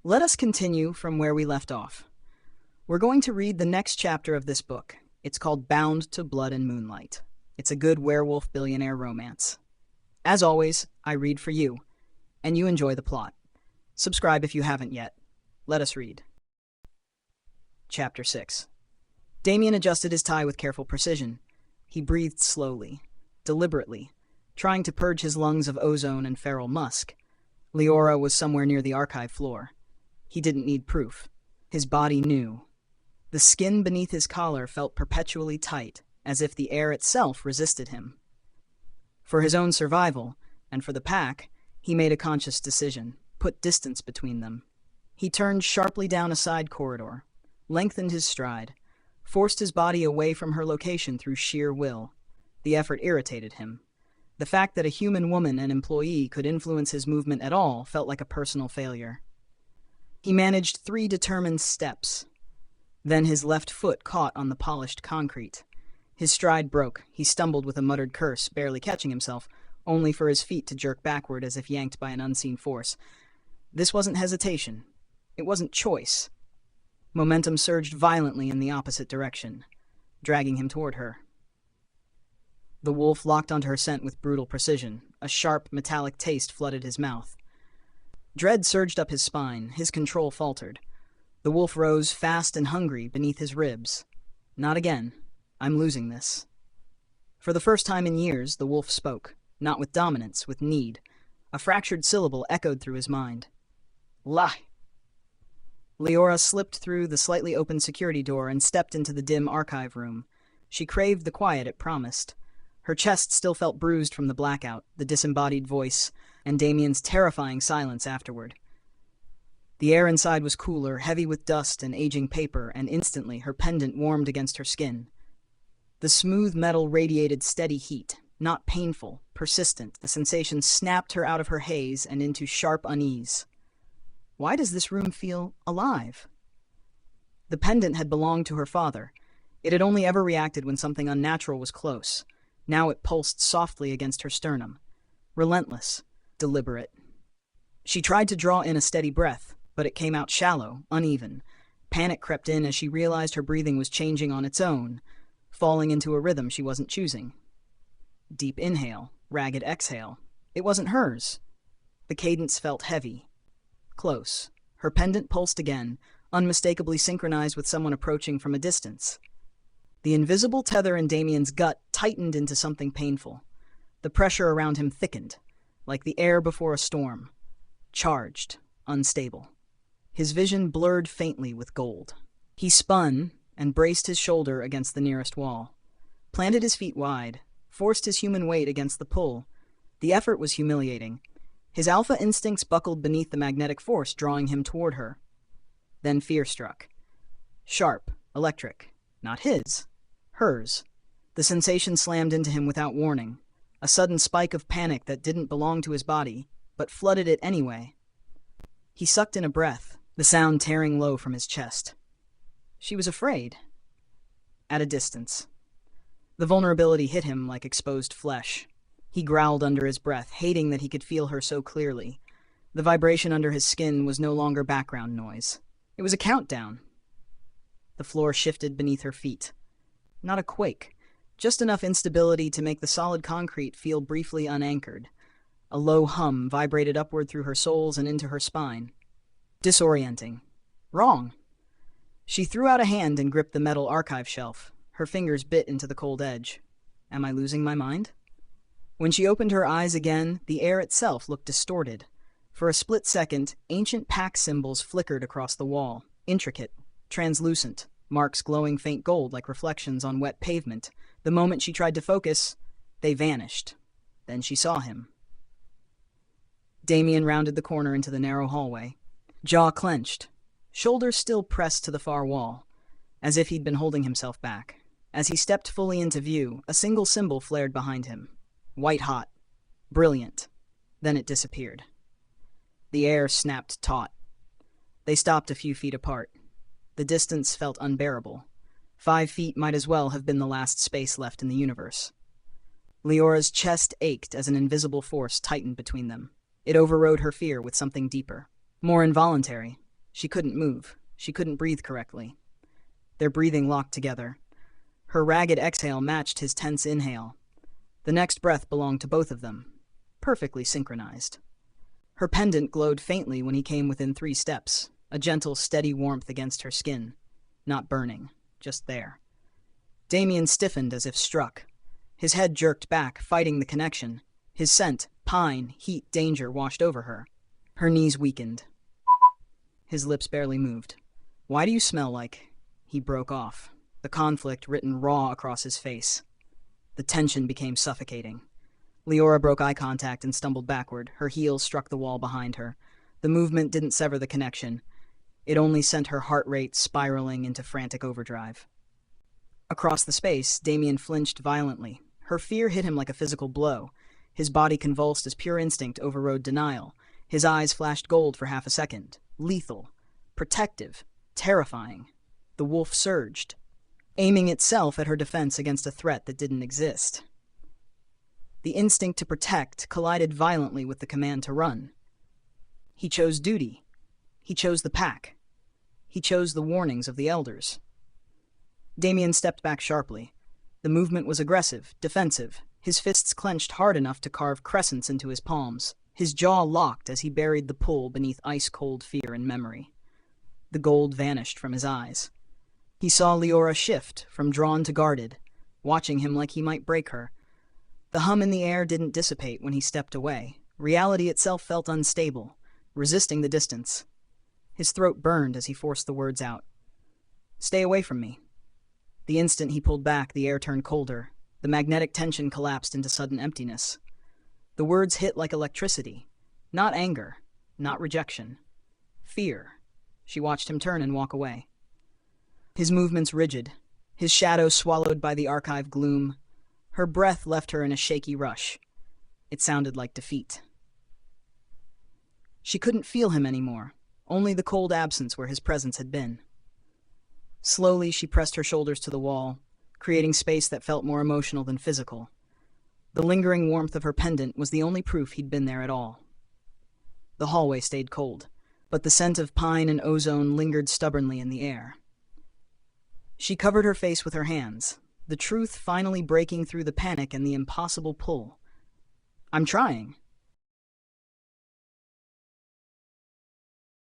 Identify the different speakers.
Speaker 1: Let us continue from where we left off. We're going to read the next chapter of this book. It's called Bound to Blood and Moonlight. It's a good werewolf billionaire romance. As always, I read for you, and you enjoy the plot. Subscribe if you haven't yet. Let us read. Chapter 6. Damian adjusted his tie with careful precision. He breathed slowly, deliberately, trying to purge his lungs of ozone and feral musk. Liora was somewhere near the archive floor. He didn't need proof. His body knew. The skin beneath his collar felt perpetually tight, as if the air itself resisted him. For his own survival, and for the pack, he made a conscious decision, put distance between them. He turned sharply down a side corridor, lengthened his stride, forced his body away from her location through sheer will. The effort irritated him. The fact that a human woman and employee could influence his movement at all felt like a personal failure. He managed 3 determined steps. Then his left foot caught on the polished concrete. His stride broke. He stumbled with a muttered curse, barely catching himself, only for his feet to jerk backward as if yanked by an unseen force. This wasn't hesitation. It wasn't choice. Momentum surged violently in the opposite direction, dragging him toward her. The wolf locked onto her scent with brutal precision. A sharp, metallic taste flooded his mouth. Dread surged up his spine. His control faltered. The wolf rose, fast and hungry, beneath his ribs. Not again. I'm losing this. For the first time in years, the wolf spoke, not with dominance, with need. A fractured syllable echoed through his mind. Lie. Liora slipped through the slightly open security door and stepped into the dim archive room. She craved the quiet it promised. Her chest still felt bruised from the blackout, the disembodied voice, and Damian's terrifying silence afterward. The air inside was cooler, heavy with dust and aging paper, and instantly her pendant warmed against her skin. The smooth metal radiated steady heat, not painful, persistent. The sensation snapped her out of her haze and into sharp unease. Why does this room feel alive? The pendant had belonged to her father. It had only ever reacted when something unnatural was close. Now it pulsed softly against her sternum. Relentless, deliberate. She tried to draw in a steady breath, but it came out shallow, uneven. Panic crept in as she realized her breathing was changing on its own, falling into a rhythm she wasn't choosing. Deep inhale, ragged exhale. It wasn't hers. The cadence felt heavy. Close. Her pendant pulsed again, unmistakably synchronized with someone approaching from a distance. The invisible tether in Damian's gut tightened into something painful. The pressure around him thickened, like the air before a storm. Charged, unstable. His vision blurred faintly with gold. He spun and braced his shoulder against the nearest wall. Planted his feet wide, forced his human weight against the pull. The effort was humiliating. His alpha instincts buckled beneath the magnetic force drawing him toward her. Then fear struck. Sharp, electric. Not his. Hers. The sensation slammed into him without warning. A sudden spike of panic that didn't belong to his body, but flooded it anyway. He sucked in a breath, the sound tearing low from his chest. She was afraid. At a distance. The vulnerability hit him like exposed flesh. He growled under his breath, hating that he could feel her so clearly. The vibration under his skin was no longer background noise. It was a countdown. The floor shifted beneath her feet. Not a quake, just enough instability to make the solid concrete feel briefly unanchored. A low hum vibrated upward through her soles and into her spine. Disorienting. Wrong. She threw out a hand and gripped the metal archive shelf. Her fingers bit into the cold edge. Am I losing my mind? When she opened her eyes again, the air itself looked distorted. For a split second, ancient pack symbols flickered across the wall, intricate, translucent, marks glowing faint gold like reflections on wet pavement. The moment she tried to focus, they vanished. Then she saw him. Damian rounded the corner into the narrow hallway. Jaw clenched, shoulders still pressed to the far wall, as if he'd been holding himself back. As he stepped fully into view, a single symbol flared behind him. White-hot. Brilliant. Then it disappeared. The air snapped taut. They stopped a few feet apart. The distance felt unbearable. 5 feet might as well have been the last space left in the universe. Liora's chest ached as an invisible force tightened between them. It overrode her fear with something deeper, more involuntary, She couldn't move. She couldn't breathe correctly. Their breathing locked together. Her ragged exhale matched his tense inhale. The next breath belonged to both of them, perfectly synchronized. Her pendant glowed faintly when he came within 3 steps, a gentle, steady warmth against her skin. Not burning, just there. Damian stiffened as if struck. His head jerked back, fighting the connection. His scent, pine, heat, danger washed over her. Her knees weakened. His lips barely moved. "Why do you smell like—" He broke off, the conflict written raw across his face. The tension became suffocating. Liora broke eye contact and stumbled backward. Her heels struck the wall behind her. The movement didn't sever the connection. It only sent her heart rate spiraling into frantic overdrive. Across the space, Damian flinched violently. Her fear hit him like a physical blow. His body convulsed as pure instinct overrode denial. His eyes flashed gold for half a second. Lethal. Protective. Terrifying. The wolf surged, aiming itself at her defense against a threat that didn't exist. The instinct to protect collided violently with the command to run. He chose duty. He chose the pack. He chose the warnings of the elders. Damian stepped back sharply. The movement was aggressive, defensive. His fists clenched hard enough to carve crescents into his palms. His jaw locked as he buried the pull beneath ice-cold fear and memory. The gold vanished from his eyes. He saw Liora shift from drawn to guarded, watching him like he might break her. The hum in the air didn't dissipate when he stepped away. Reality itself felt unstable, resisting the distance. His throat burned as he forced the words out. "Stay away from me." The instant he pulled back, the air turned colder. The magnetic tension collapsed into sudden emptiness. The words hit like electricity. Not anger, not rejection. Fear. She watched him turn and walk away. His movements rigid, his shadow swallowed by the archive gloom. Her breath left her in a shaky rush. It sounded like defeat. She couldn't feel him anymore, only the cold absence where his presence had been. Slowly, she pressed her shoulders to the wall, creating space that felt more emotional than physical. The lingering warmth of her pendant was the only proof he'd been there at all. The hallway stayed cold, but the scent of pine and ozone lingered stubbornly in the air. She covered her face with her hands, the truth finally breaking through the panic and the impossible pull. "I'm trying,"